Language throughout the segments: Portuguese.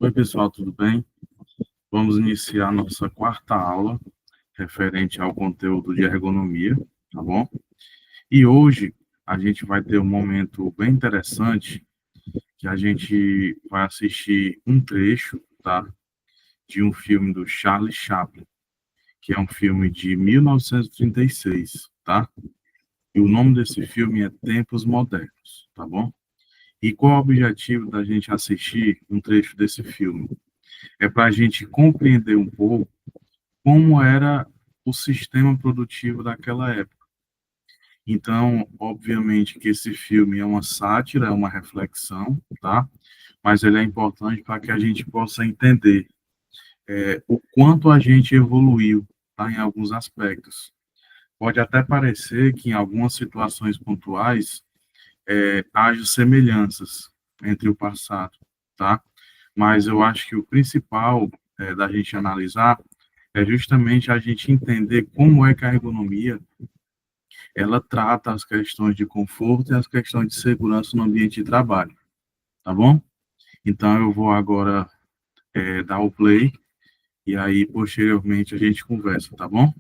Oi, pessoal, tudo bem? Vamos iniciar nossa quarta aula referente ao conteúdo de ergonomia, tá bom? E hoje a gente vai ter um momento bem interessante que a gente vai assistir um trecho, tá? De um filme do Charlie Chaplin, que é um filme de 1936, tá? E o nome desse filme é Tempos Modernos, tá bom? E qual é o objetivo da gente assistir um trecho desse filme? É para a gente compreender um pouco como era o sistema produtivo daquela época. Então, obviamente que esse filme é uma sátira, é uma reflexão, tá? Mas ele é importante para que a gente possa entender o quanto a gente evoluiu, tá? Em alguns aspectos. Pode até parecer que em algumas situações pontuais haja semelhanças entre o passado, tá? Mas eu acho que o principal da gente analisar é justamente a gente entender como é que a ergonomia ela trata as questões de conforto e as questões de segurança no ambiente de trabalho, tá bom? Então eu vou agora dar o play e aí posteriormente a gente conversa, tá bom?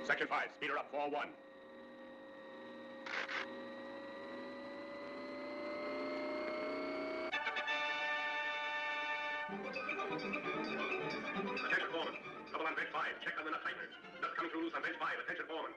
Section 5, speed her up, 4-1. Attention, foreman. Trouble on bench 5. Check on the nut tighteners. Nuts coming through loose on bench 5. Attention, foreman.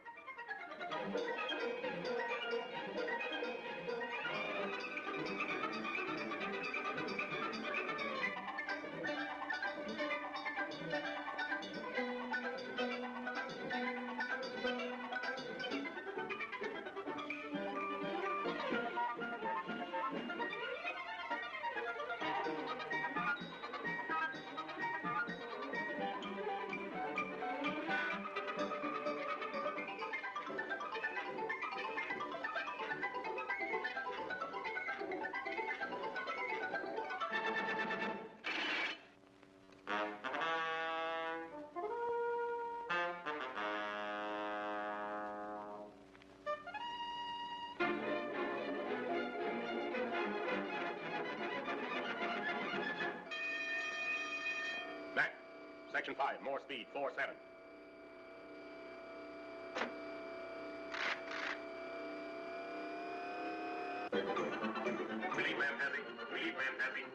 Back. Section 5, more speed, 4-7. Relief man passing. Relief man passing.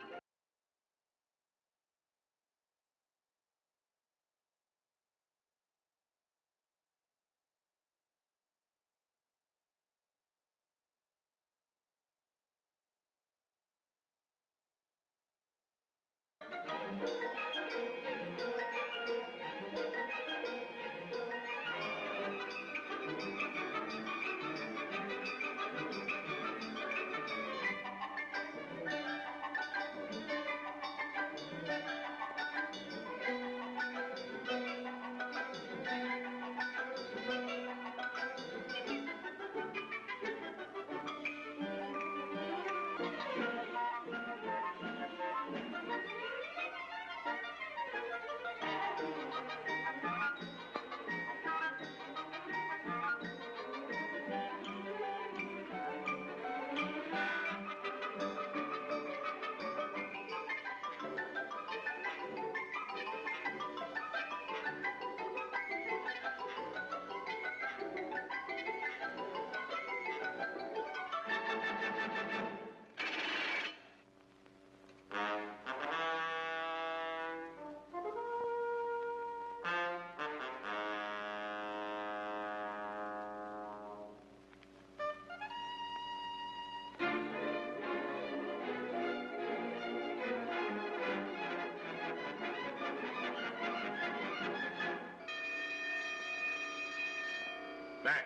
Back.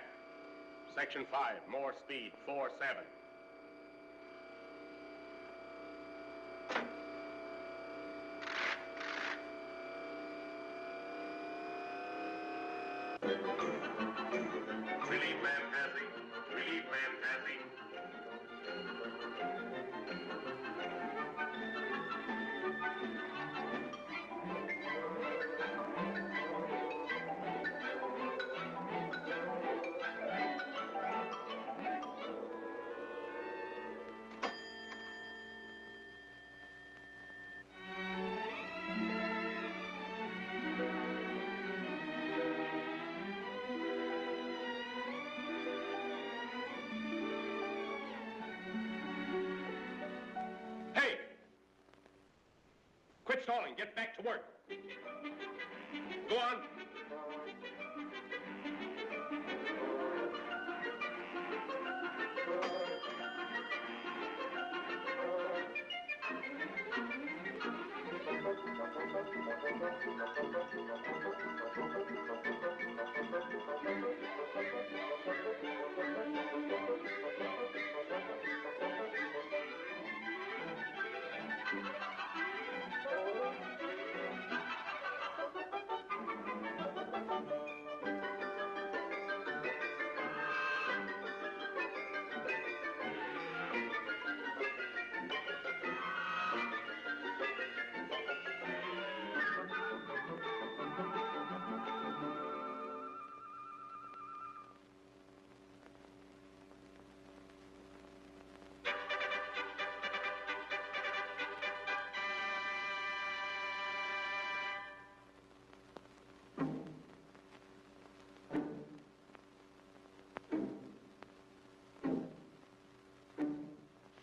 Section 5, more speed, 4-7. Relief man passing. Relief man passing. Hey! Quit stalling. Get back to work. Go on.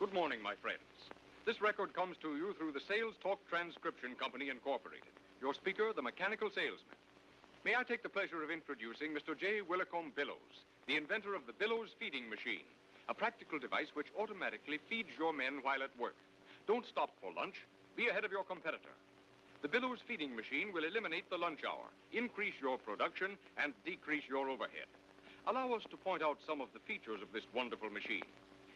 Good morning, my friends. This record comes to you through the Sales Talk Transcription Company, Incorporated. Your speaker, the mechanical salesman. May I take the pleasure of introducing Mr. J. Willicombe Billows, the inventor of the Billows feeding machine, a practical device which automatically feeds your men while at work. Don't stop for lunch. Be ahead of your competitor. The Billows feeding machine will eliminate the lunch hour, increase your production, and decrease your overhead. Allow us to point out some of the features of this wonderful machine.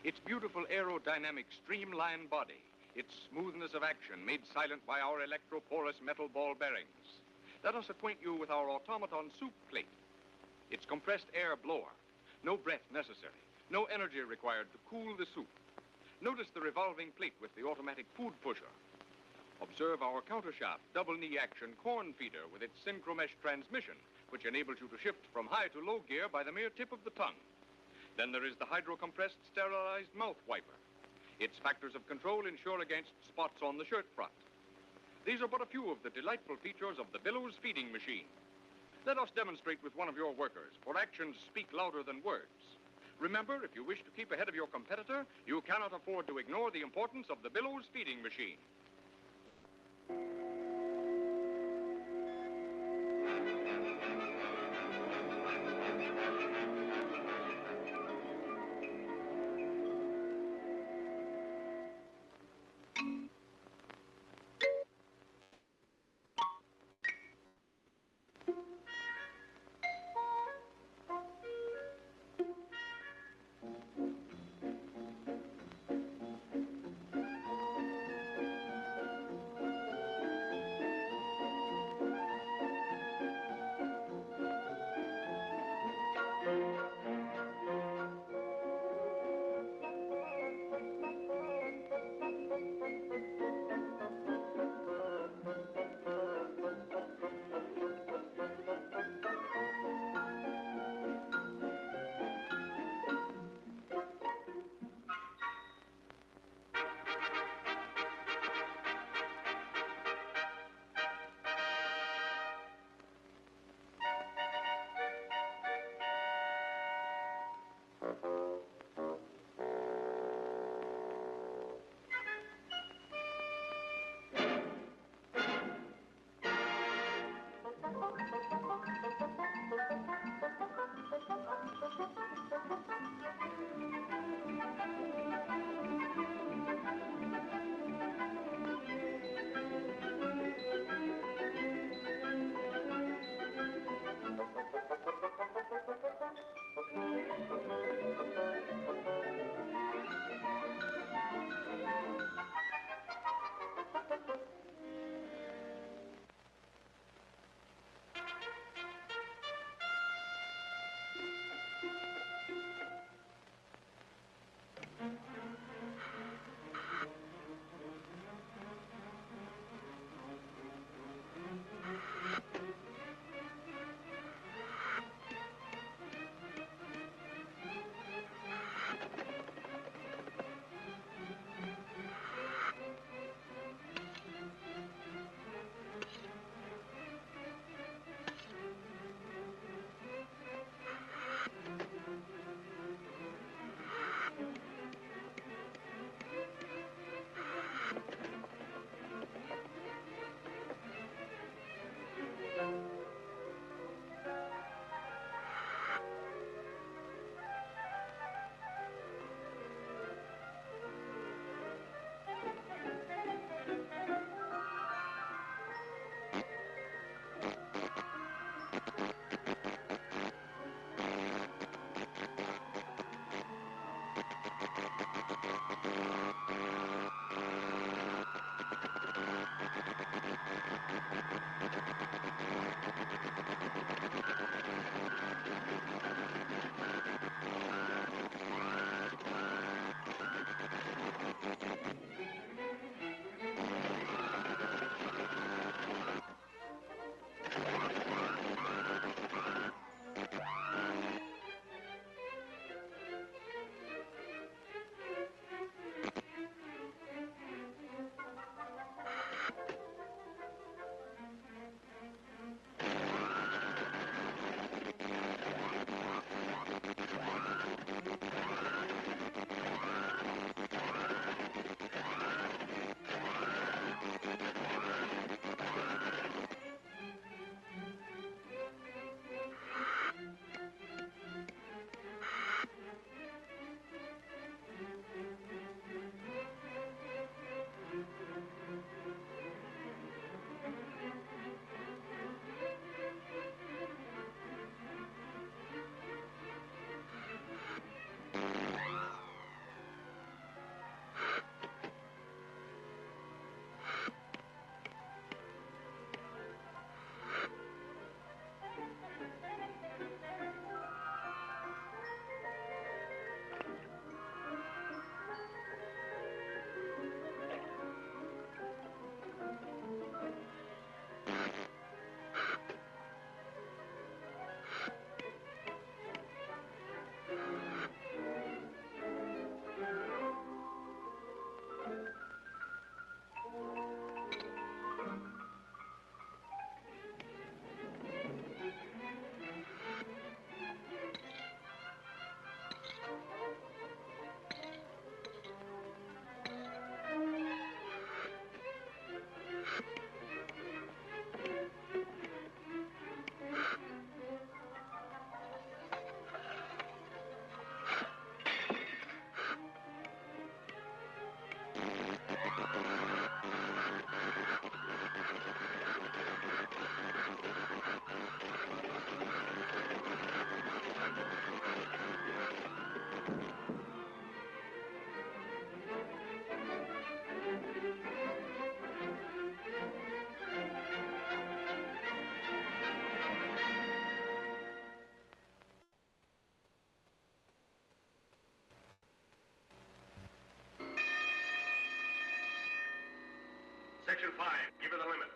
Its beautiful aerodynamic streamlined body, its smoothness of action made silent by our electroporous metal ball bearings. Let us acquaint you with our automaton soup plate. Its compressed air blower, no breath necessary, no energy required to cool the soup. Notice the revolving plate with the automatic food pusher. Observe our countershaft double knee action corn feeder with its synchromesh transmission, which enables you to shift from high to low gear by the mere tip of the tongue. Then there is the hydro-compressed sterilized mouth wiper. Its factors of control ensure against spots on the shirt front. These are but a few of the delightful features of the Billows feeding machine. Let us demonstrate with one of your workers, for actions speak louder than words. Remember, if you wish to keep ahead of your competitor, you cannot afford to ignore the importance of the Billows feeding machine. Section 5, give her the limit.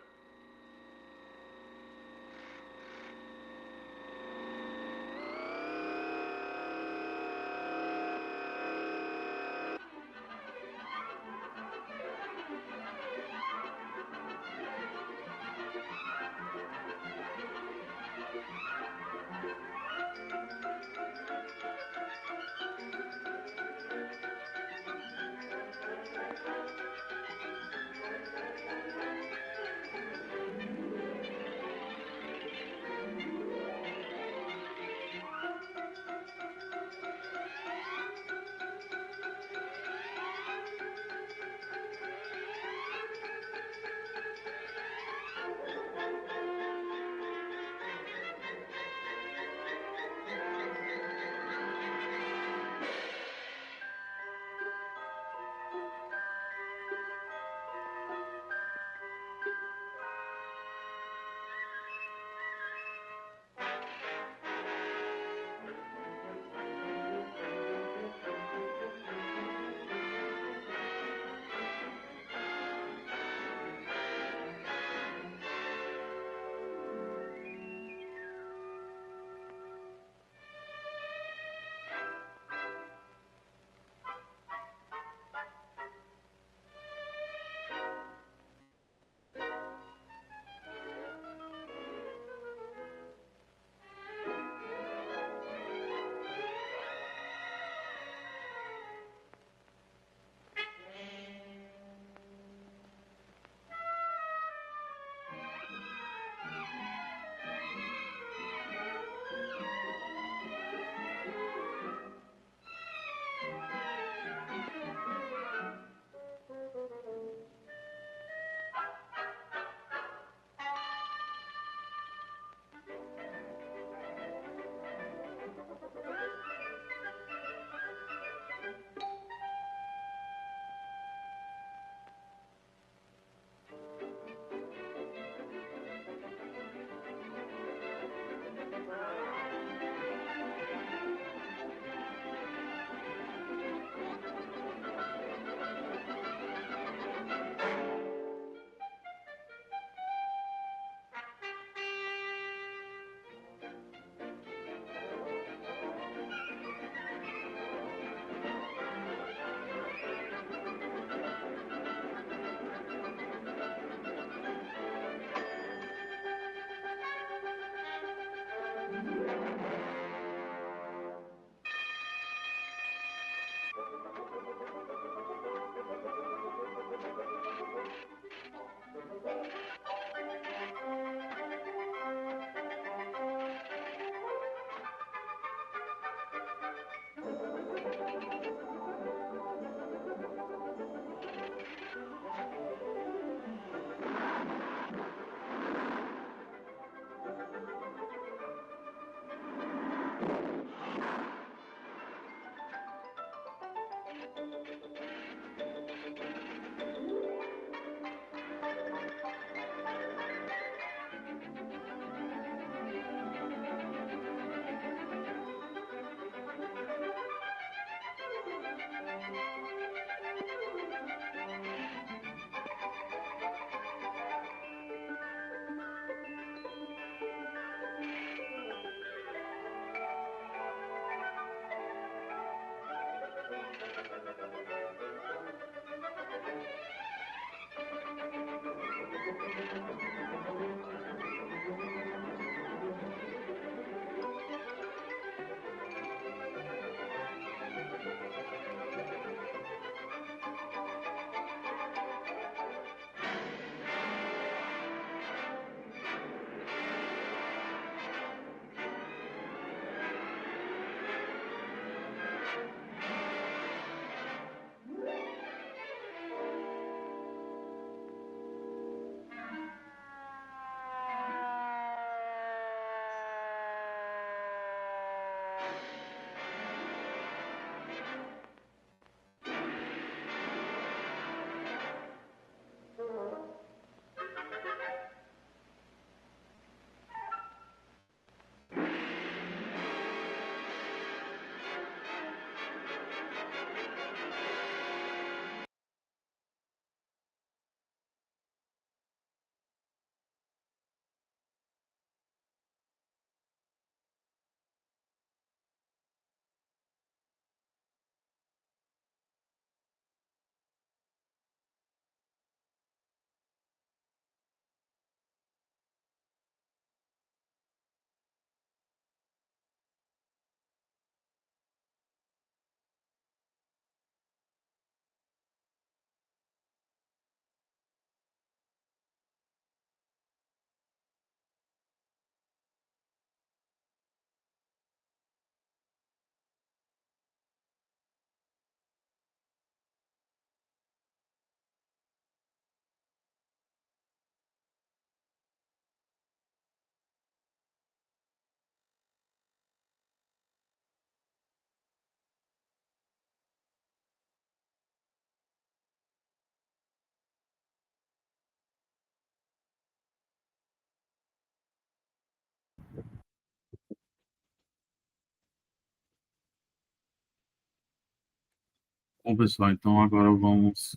Bom, pessoal, então agora vamos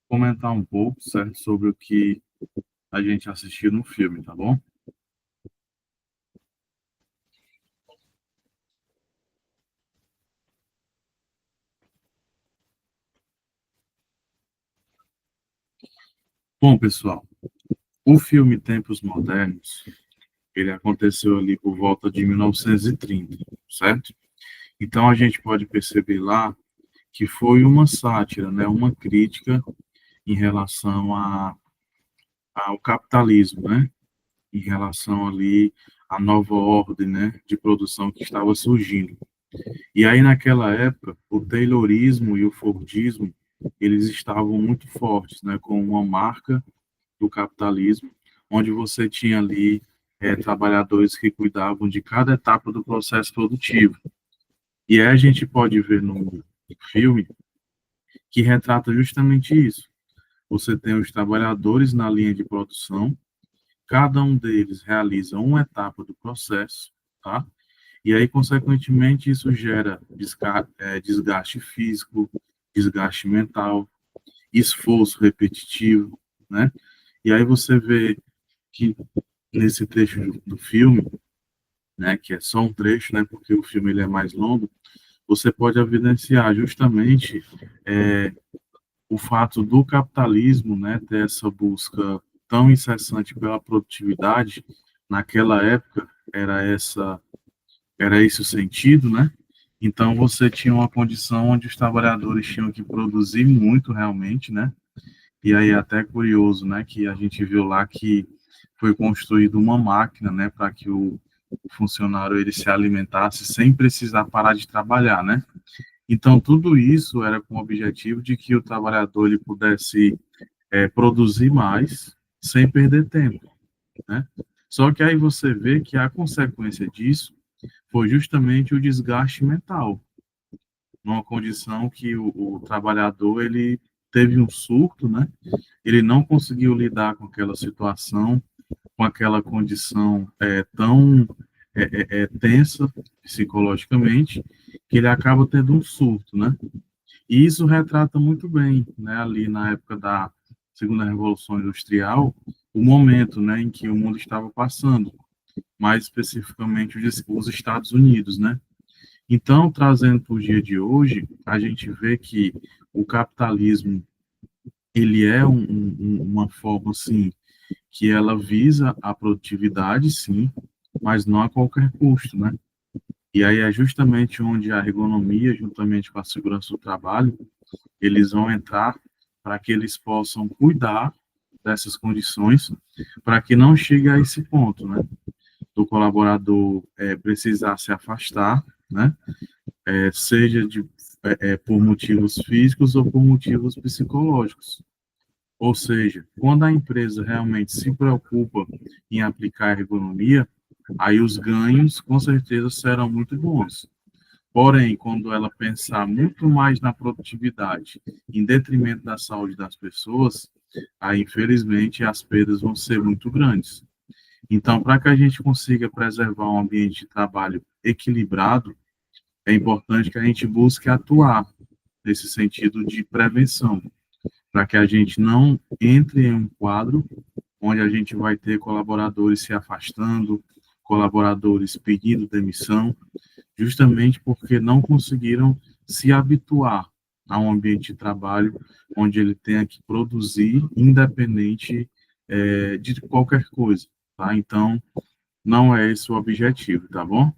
comentar um pouco, certo, sobre o que a gente assistiu no filme, tá bom? Bom, pessoal, o filme Tempos Modernos, ele aconteceu ali por volta de 1930, certo? Então a gente pode perceber lá que foi uma sátira, né, uma crítica em relação ao capitalismo, né? Em relação ali à nova ordem, né, de produção que estava surgindo. E aí naquela época, o Taylorismo e o Fordismo, eles estavam muito fortes, né, com uma marca do capitalismo, onde você tinha ali trabalhadores que cuidavam de cada etapa do processo produtivo. E aí a gente pode ver no filme que retrata justamente isso. Você tem os trabalhadores na linha de produção, cada um deles realiza uma etapa do processo, tá? E aí, consequentemente, isso gera desgaste físico, desgaste mental, esforço repetitivo, né? E aí você vê que nesse trecho do filme, né, que é só um trecho, né, porque o filme ele é mais longo, você pode evidenciar justamente é, o fato do capitalismo, né, ter essa busca tão incessante pela produtividade, naquela época era esse o sentido, né? Então você tinha uma condição onde os trabalhadores tinham que produzir muito realmente, né? E aí é até curioso, né, que a gente viu lá que foi construída uma máquina, né, para que o funcionário ele se alimentasse sem precisar parar de trabalhar, né? Então tudo isso era com o objetivo de que o trabalhador ele pudesse produzir mais sem perder tempo, né? Só que aí você vê que a consequência disso foi justamente o desgaste mental, numa condição que o trabalhador ele teve um surto, né? Ele não conseguiu lidar com aquela situação, com aquela condição tão tensa psicologicamente, que ele acaba tendo um surto, né? E isso retrata muito bem, né, ali na época da Segunda Revolução Industrial, o momento, né, em que o mundo estava passando, mais especificamente os Estados Unidos, né? Então, trazendo para o dia de hoje, a gente vê que o capitalismo ele é uma forma assim que ela visa a produtividade, sim, mas não a qualquer custo, né? E aí é justamente onde a ergonomia, juntamente com a segurança do trabalho, eles vão entrar para que eles possam cuidar dessas condições, para que não chegue a esse ponto, né? Do colaborador precisar se afastar, né? Seja por motivos físicos ou por motivos psicológicos. Ou seja, quando a empresa realmente se preocupa em aplicar a ergonomia, aí os ganhos com certeza serão muito bons. Porém, quando ela pensar muito mais na produtividade, em detrimento da saúde das pessoas, aí infelizmente as perdas vão ser muito grandes. Então, para que a gente consiga preservar um ambiente de trabalho equilibrado, é importante que a gente busque atuar nesse sentido de prevenção, para que a gente não entre em um quadro onde a gente vai ter colaboradores se afastando, colaboradores pedindo demissão, justamente porque não conseguiram se habituar a um ambiente de trabalho onde ele tenha que produzir independente de qualquer coisa, tá? Então, não é esse o objetivo, tá bom?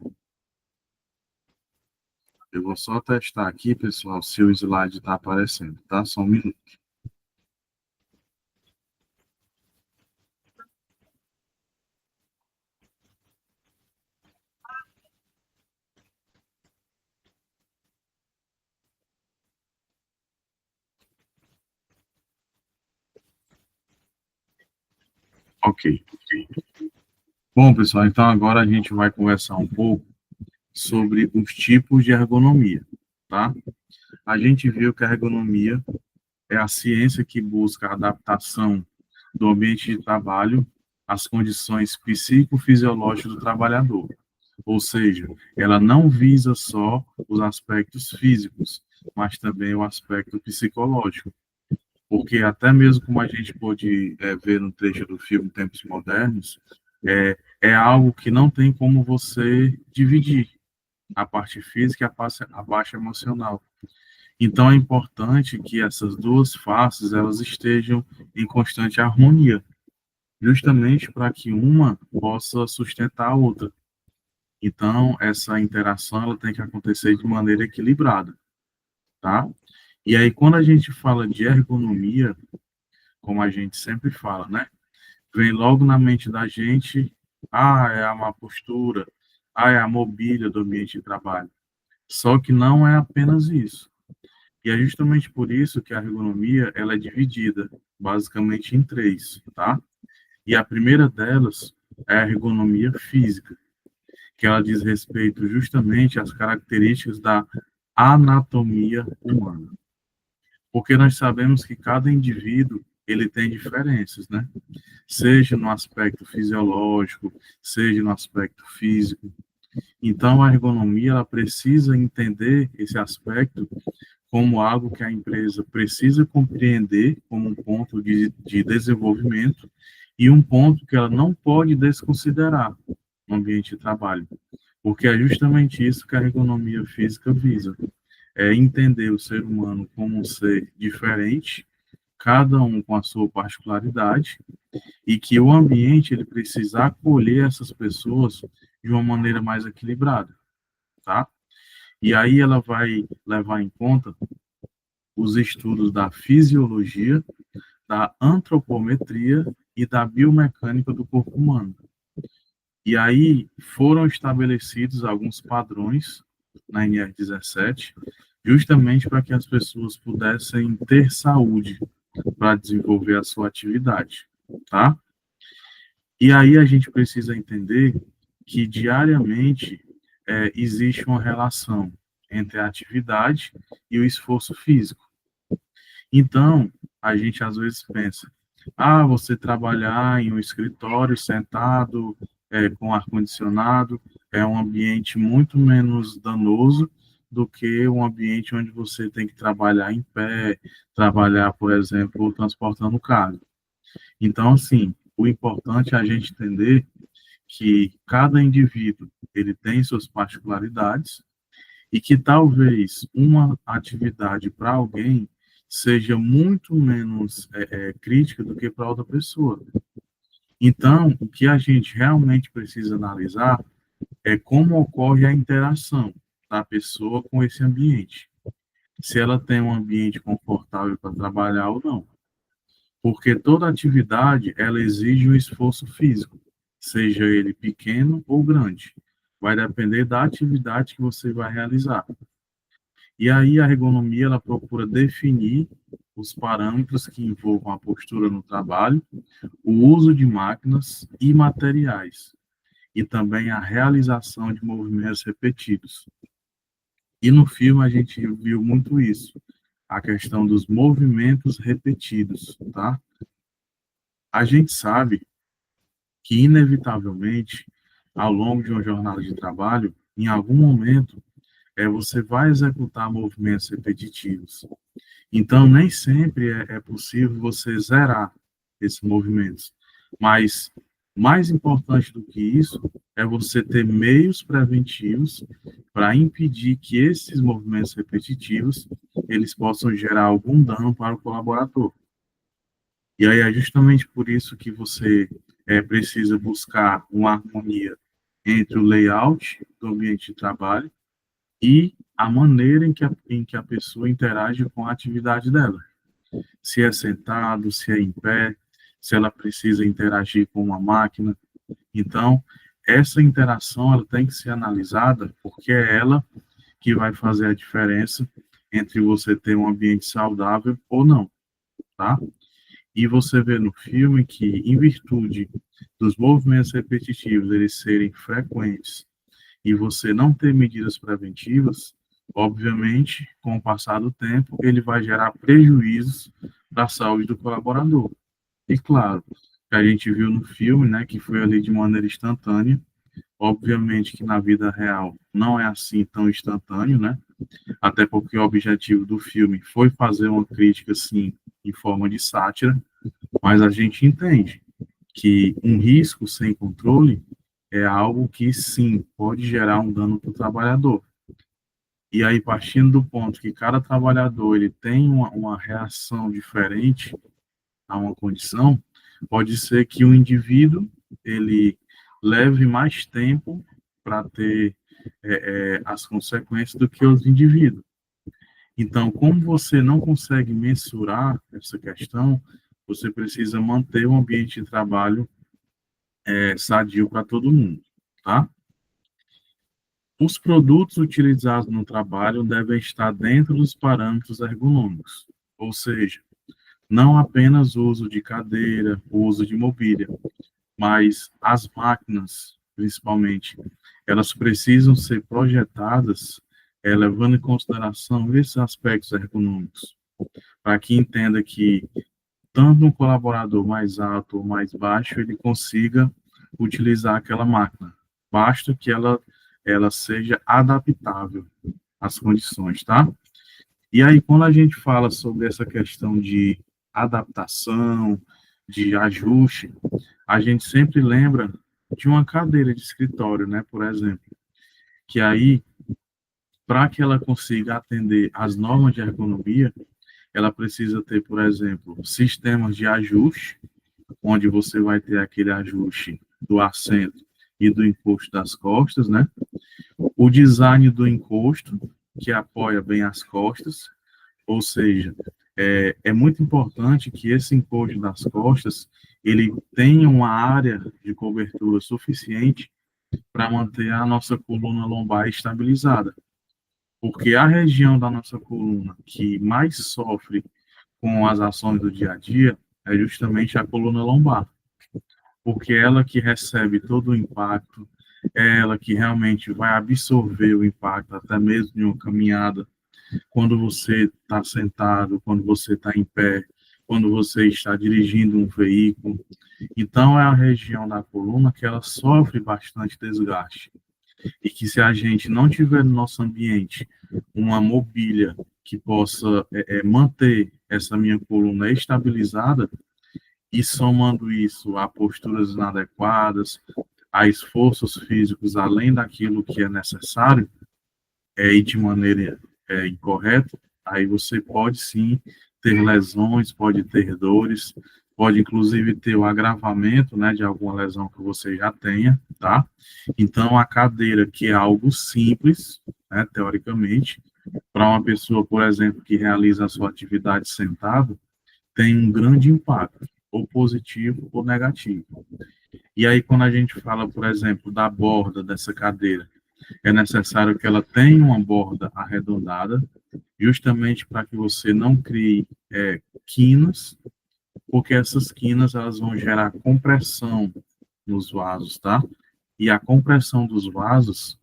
Eu vou só testar aqui, pessoal, se o slide está aparecendo, tá? Só um minuto. Ok. Bom, pessoal, então agora a gente vai conversar um pouco sobre os tipos de ergonomia, tá? A gente viu que a ergonomia é a ciência que busca a adaptação do ambiente de trabalho às condições psicofisiológicas do trabalhador. Ou seja, ela não visa só os aspectos físicos, mas também o aspecto psicológico. Porque até mesmo como a gente pôde ver no trecho do filme Tempos Modernos, é algo que não tem como você dividir a parte física e a parte emocional. Então é importante que essas duas faces elas estejam em constante harmonia, justamente para que uma possa sustentar a outra. Então essa interação ela tem que acontecer de maneira equilibrada, tá? E aí quando a gente fala de ergonomia, como a gente sempre fala, né? Vem logo na mente da gente, é a má postura, é a mobília do ambiente de trabalho. Só que não é apenas isso. E é justamente por isso que a ergonomia ela é dividida basicamente em três, tá? E a primeira delas é a ergonomia física, que ela diz respeito justamente às características da anatomia humana. Porque nós sabemos que cada indivíduo ele tem diferenças, né? Seja no aspecto fisiológico, seja no aspecto físico. Então, a ergonomia ela precisa entender esse aspecto como algo que a empresa precisa compreender como um ponto de desenvolvimento e um ponto que ela não pode desconsiderar no ambiente de trabalho, porque é justamente isso que a ergonomia física visa, é entender o ser humano como um ser diferente, cada um com a sua particularidade, e que o ambiente ele precisa acolher essas pessoas de uma maneira mais equilibrada, tá? E aí ela vai levar em conta os estudos da fisiologia, da antropometria e da biomecânica do corpo humano. E aí foram estabelecidos alguns padrões na NR17, justamente para que as pessoas pudessem ter saúde para desenvolver a sua atividade, tá? E aí a gente precisa entender que diariamente existe uma relação entre a atividade e o esforço físico. Então, a gente às vezes pensa, você trabalhar em um escritório sentado, com ar-condicionado, é um ambiente muito menos danoso do que um ambiente onde você tem que trabalhar em pé, trabalhar, por exemplo, transportando carga. Então, assim, o importante é a gente entender que cada indivíduo ele tem suas particularidades e que talvez uma atividade para alguém seja muito menos crítica do que para outra pessoa. Então, o que a gente realmente precisa analisar é como ocorre a interação da pessoa com esse ambiente. Se ela tem um ambiente confortável para trabalhar ou não. Porque toda atividade, ela exige um esforço físico, seja ele pequeno ou grande. Vai depender da atividade que você vai realizar. E aí a ergonomia ela procura definir os parâmetros que envolvam a postura no trabalho, o uso de máquinas e materiais, e também a realização de movimentos repetidos. E no filme a gente viu muito isso, a questão dos movimentos repetidos, tá? A gente sabe que, inevitavelmente, ao longo de uma jornada de trabalho, em algum momento, você vai executar movimentos repetitivos. Então, nem sempre é possível você zerar esses movimentos. Mas, mais importante do que isso, é você ter meios preventivos para impedir que esses movimentos repetitivos eles possam gerar algum dano para o colaborador. E aí é justamente por isso que você precisa buscar uma harmonia entre o layout do ambiente de trabalho e a maneira em que a pessoa interage com a atividade dela. Se é sentado, se é em pé, se ela precisa interagir com uma máquina. Então, essa interação ela tem que ser analisada porque é ela que vai fazer a diferença entre você ter um ambiente saudável ou não, tá? E você vê no filme que, em virtude dos movimentos repetitivos eles serem frequentes e você não ter medidas preventivas, obviamente, com o passar do tempo, ele vai gerar prejuízos para a saúde do colaborador. E claro, que a gente viu no filme, né, que foi ali de maneira instantânea, Obviamente que na vida real não é assim tão instantâneo, né? Até porque o objetivo do filme foi fazer uma crítica, assim, em forma de sátira, mas a gente entende que um risco sem controle é algo que, sim, pode gerar um dano para o trabalhador. E aí, partindo do ponto que cada trabalhador ele tem uma reação diferente a uma condição, pode ser que o indivíduo ele leve mais tempo para ter as consequências do que os indivíduos. Então, como você não consegue mensurar essa questão, você precisa manter um ambiente de trabalho sadio para todo mundo, tá? Os produtos utilizados no trabalho devem estar dentro dos parâmetros ergonômicos, ou seja, não apenas o uso de cadeira, o uso de mobília, mas as máquinas, principalmente, elas precisam ser projetadas levando em consideração esses aspectos ergonômicos, para que entenda que tanto um colaborador mais alto ou mais baixo, ele consiga utilizar aquela máquina. Basta que ela seja adaptável às condições, tá? E aí, quando a gente fala sobre essa questão de adaptação, de ajuste, a gente sempre lembra de uma cadeira de escritório, né, por exemplo, que aí, para que ela consiga atender às normas de ergonomia, ela precisa ter, por exemplo, sistemas de ajuste, onde você vai ter aquele ajuste do assento e do encosto das costas, né? O design do encosto, que apoia bem as costas, ou seja, é muito importante que esse encosto das costas ele tenha uma área de cobertura suficiente para manter a nossa coluna lombar estabilizada. Porque a região da nossa coluna que mais sofre com as ações do dia a dia é justamente a coluna lombar. Porque é ela que recebe todo o impacto, é ela que realmente vai absorver o impacto, até mesmo de uma caminhada, quando você está sentado, quando você está em pé, quando você está dirigindo um veículo. Então, é a região da coluna que ela sofre bastante desgaste. E que se a gente não tiver no nosso ambiente uma mobília que possa manter essa minha coluna estabilizada, e somando isso a posturas inadequadas, a esforços físicos além daquilo que é necessário, e de maneira incorreta, aí você pode sim ter lesões, pode ter dores, pode inclusive ter o agravamento, né, de alguma lesão que você já tenha, tá? Então, a cadeira, que é algo simples, né, teoricamente, para uma pessoa, por exemplo, que realiza a sua atividade sentado, tem um grande impacto, ou positivo ou negativo. E aí, quando a gente fala, por exemplo, da borda dessa cadeira, é necessário que ela tenha uma borda arredondada, justamente para que você não crie quinas, porque essas quinas elas vão gerar compressão nos vasos, tá? E a compressão dos vasos,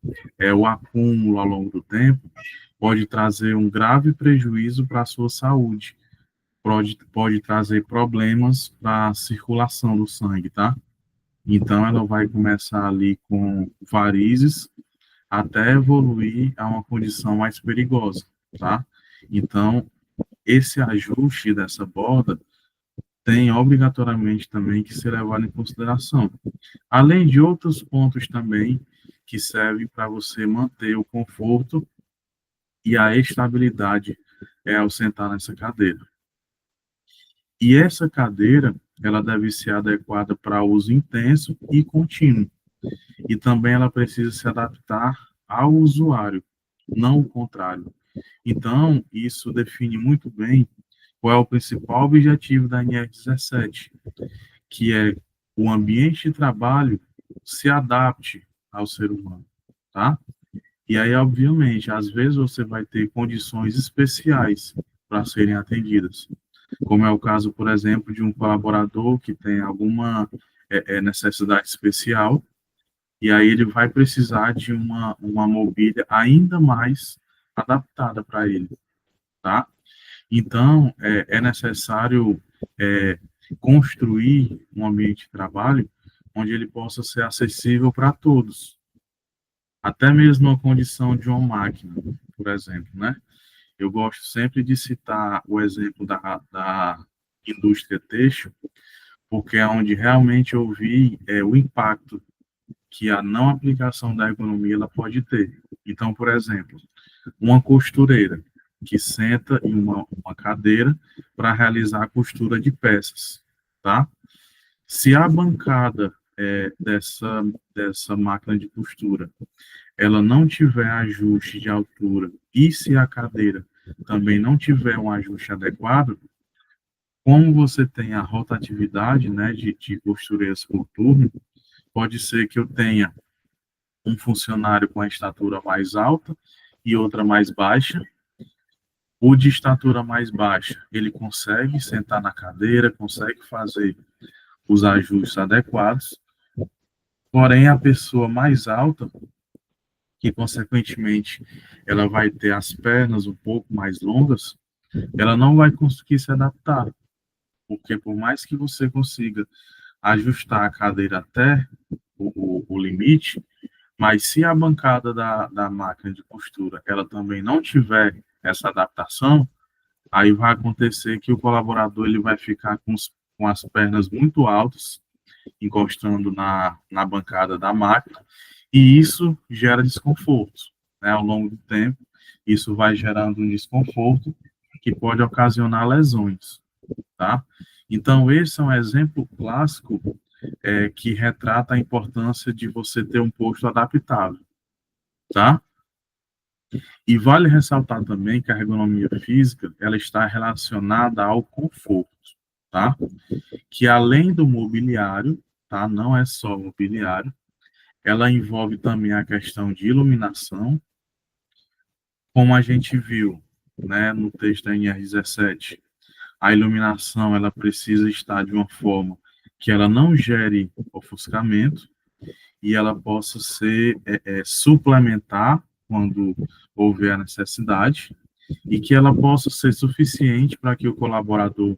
o acúmulo ao longo do tempo, pode trazer um grave prejuízo para a sua saúde, pode trazer problemas para a circulação do sangue, tá? Então, ela vai começar ali com varizes, até evoluir a uma condição mais perigosa, tá? Então, esse ajuste dessa borda tem obrigatoriamente também que ser levado em consideração. Além de outros pontos também que servem para você manter o conforto e a estabilidade ao sentar nessa cadeira. E essa cadeira, ela deve ser adequada para uso intenso e contínuo. E também ela precisa se adaptar ao usuário, não o contrário. Então, isso define muito bem qual é o principal objetivo da NR17, que é o ambiente de trabalho se adapte ao ser humano, tá? E aí, obviamente, às vezes você vai ter condições especiais para serem atendidas, como é o caso, por exemplo, de um colaborador que tem alguma necessidade especial, e aí ele vai precisar de uma mobília ainda mais adaptada para ele, tá? Então, é necessário construir um ambiente de trabalho onde ele possa ser acessível para todos, até mesmo a condição de uma máquina, por exemplo, né? Eu gosto sempre de citar o exemplo da indústria têxtil, porque é onde realmente eu vi o impacto que a não aplicação da ergonomia ela pode ter. Então, por exemplo, uma costureira que senta em uma cadeira para realizar a costura de peças, tá? Se a bancada dessa máquina de costura ela não tiver ajuste de altura e se a cadeira também não tiver um ajuste adequado, como você tem a rotatividade, né, de costureiras por turno, pode ser que eu tenha um funcionário com a estatura mais alta e outra mais baixa. O de estatura mais baixa, ele consegue sentar na cadeira, consegue fazer os ajustes adequados, porém a pessoa mais alta, que consequentemente ela vai ter as pernas um pouco mais longas, ela não vai conseguir se adaptar, porque por mais que você consiga ajustar a cadeira até o limite, mas se a bancada da máquina de costura ela também não tiver essa adaptação, aí vai acontecer que o colaborador ele vai ficar com as pernas muito altas, encostando na bancada da máquina, e isso gera desconforto, né? Ao longo do tempo, isso vai gerando um desconforto que pode ocasionar lesões, tá? Então, esse é um exemplo clássico que retrata a importância de você ter um posto adaptável, tá? E vale ressaltar também que a ergonomia física, ela está relacionada ao conforto, tá? Que além do mobiliário, tá? Não é só mobiliário, ela envolve também a questão de iluminação, como a gente viu, né, no texto da NR17. A iluminação, ela precisa estar de uma forma que ela não gere ofuscamento e ela possa ser suplementar quando houver a necessidade e que ela possa ser suficiente para que o colaborador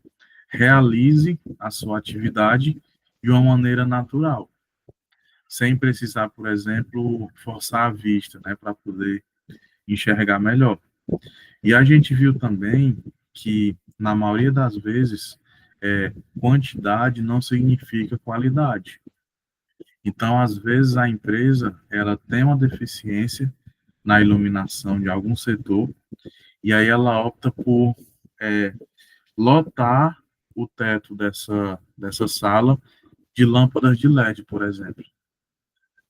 realize a sua atividade de uma maneira natural, sem precisar, por exemplo, forçar a vista, né, para poder enxergar melhor. E a gente viu também que, na maioria das vezes, quantidade não significa qualidade. Então, às vezes, a empresa ela tem uma deficiência na iluminação de algum setor, e aí ela opta por lotar o teto dessa sala de lâmpadas de LED, por exemplo.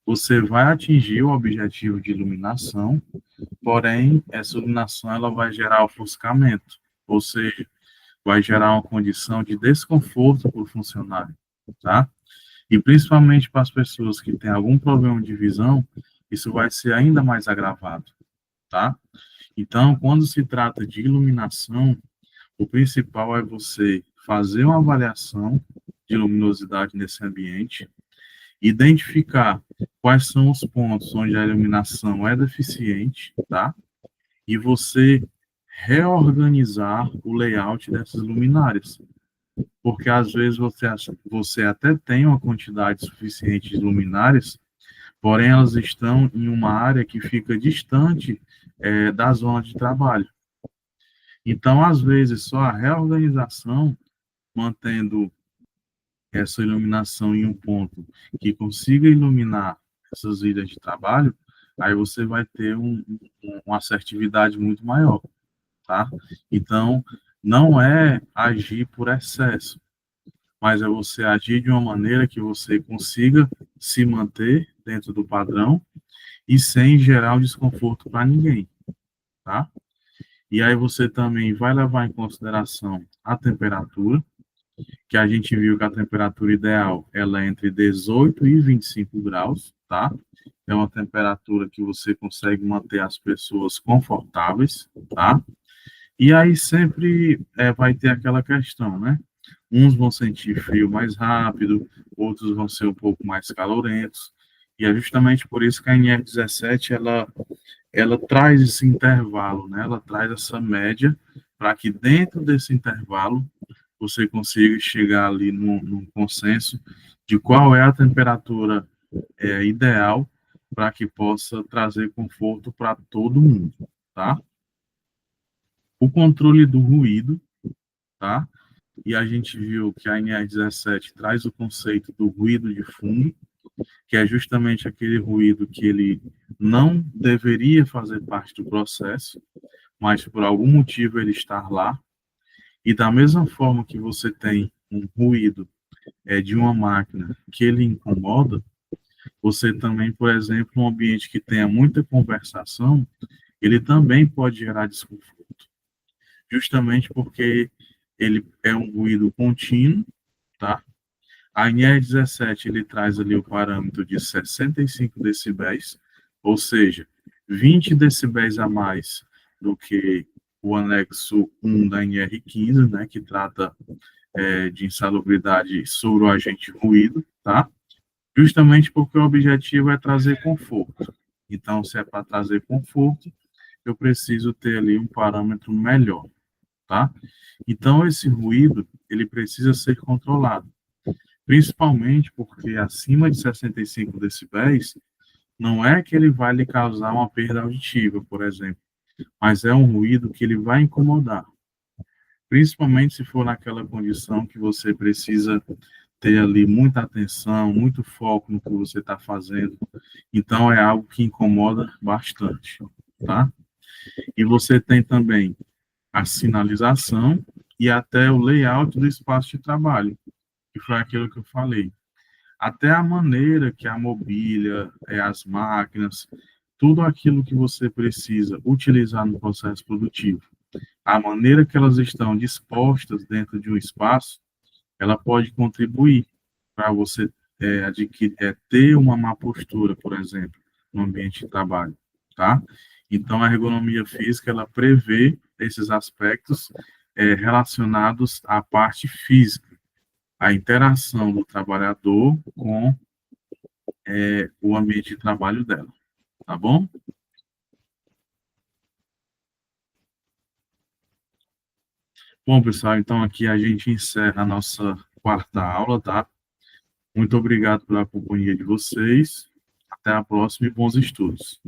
Você vai atingir o objetivo de iluminação, porém, essa iluminação ela vai gerar ofuscamento, ou seja, vai gerar uma condição de desconforto para o funcionário, tá? E principalmente para as pessoas que têm algum problema de visão, isso vai ser ainda mais agravado, tá? Então, quando se trata de iluminação, o principal é você fazer uma avaliação de luminosidade nesse ambiente, identificar quais são os pontos onde a iluminação é deficiente, tá? E você reorganizar o layout dessas luminárias. Porque às vezes você até tem uma quantidade suficiente de luminárias, porém elas estão em uma área que fica distante da zona de trabalho. Então, às vezes, só a reorganização, mantendo essa iluminação em um ponto que consiga iluminar essas ilhas de trabalho, aí você vai ter uma assertividade muito maior, tá? Então, não é agir por excesso, mas é você agir de uma maneira que você consiga se manter dentro do padrão e sem gerar um desconforto para ninguém, tá? E aí você também vai levar em consideração a temperatura, que a gente viu que a temperatura ideal ela é entre 18 e 25 graus, tá? É uma temperatura que você consegue manter as pessoas confortáveis, tá? E aí sempre vai ter aquela questão, né? Uns vão sentir frio mais rápido, outros vão ser um pouco mais calorentos. E é justamente por isso que a NR17 ela traz esse intervalo, né? Ela traz essa média para que dentro desse intervalo você consiga chegar ali num consenso de qual é a temperatura ideal para que possa trazer conforto para todo mundo, tá? O controle do ruído, tá? E a gente viu que a NR17 traz o conceito do ruído de fundo, que é justamente aquele ruído que ele não deveria fazer parte do processo, mas por algum motivo ele está lá. E da mesma forma que você tem um ruído de uma máquina que ele incomoda, você também, por exemplo, um ambiente que tenha muita conversação, ele também pode gerar desconforto, justamente porque ele é um ruído contínuo, tá? A NR17, ele traz ali o parâmetro de 65 decibéis, ou seja, 20 decibéis a mais do que o anexo 1 da NR15, né, que trata de insalubridade sobre o agente ruído, tá? Justamente porque o objetivo é trazer conforto. Então, se é para trazer conforto, eu preciso ter ali um parâmetro melhor, tá? Então, esse ruído, ele precisa ser controlado, principalmente porque acima de 65 decibéis, não é que ele vai lhe causar uma perda auditiva, por exemplo, mas é um ruído que ele vai incomodar, principalmente se for naquela condição que você precisa ter ali muita atenção, muito foco no que você está fazendo. Então, é algo que incomoda bastante, tá? E você tem também a sinalização e até o layout do espaço de trabalho, que foi aquilo que eu falei. Até a maneira que a mobília, as máquinas, tudo aquilo que você precisa utilizar no processo produtivo, a maneira que elas estão dispostas dentro de um espaço, ela pode contribuir para você ter uma má postura, por exemplo, no ambiente de trabalho, tá? Então, a ergonomia física, ela prevê esses aspectos relacionados à parte física, a interação do trabalhador com o ambiente de trabalho dela, tá bom? Bom, pessoal, então aqui a gente encerra a nossa quarta aula, tá? Muito obrigado pela companhia de vocês. Até a próxima e bons estudos.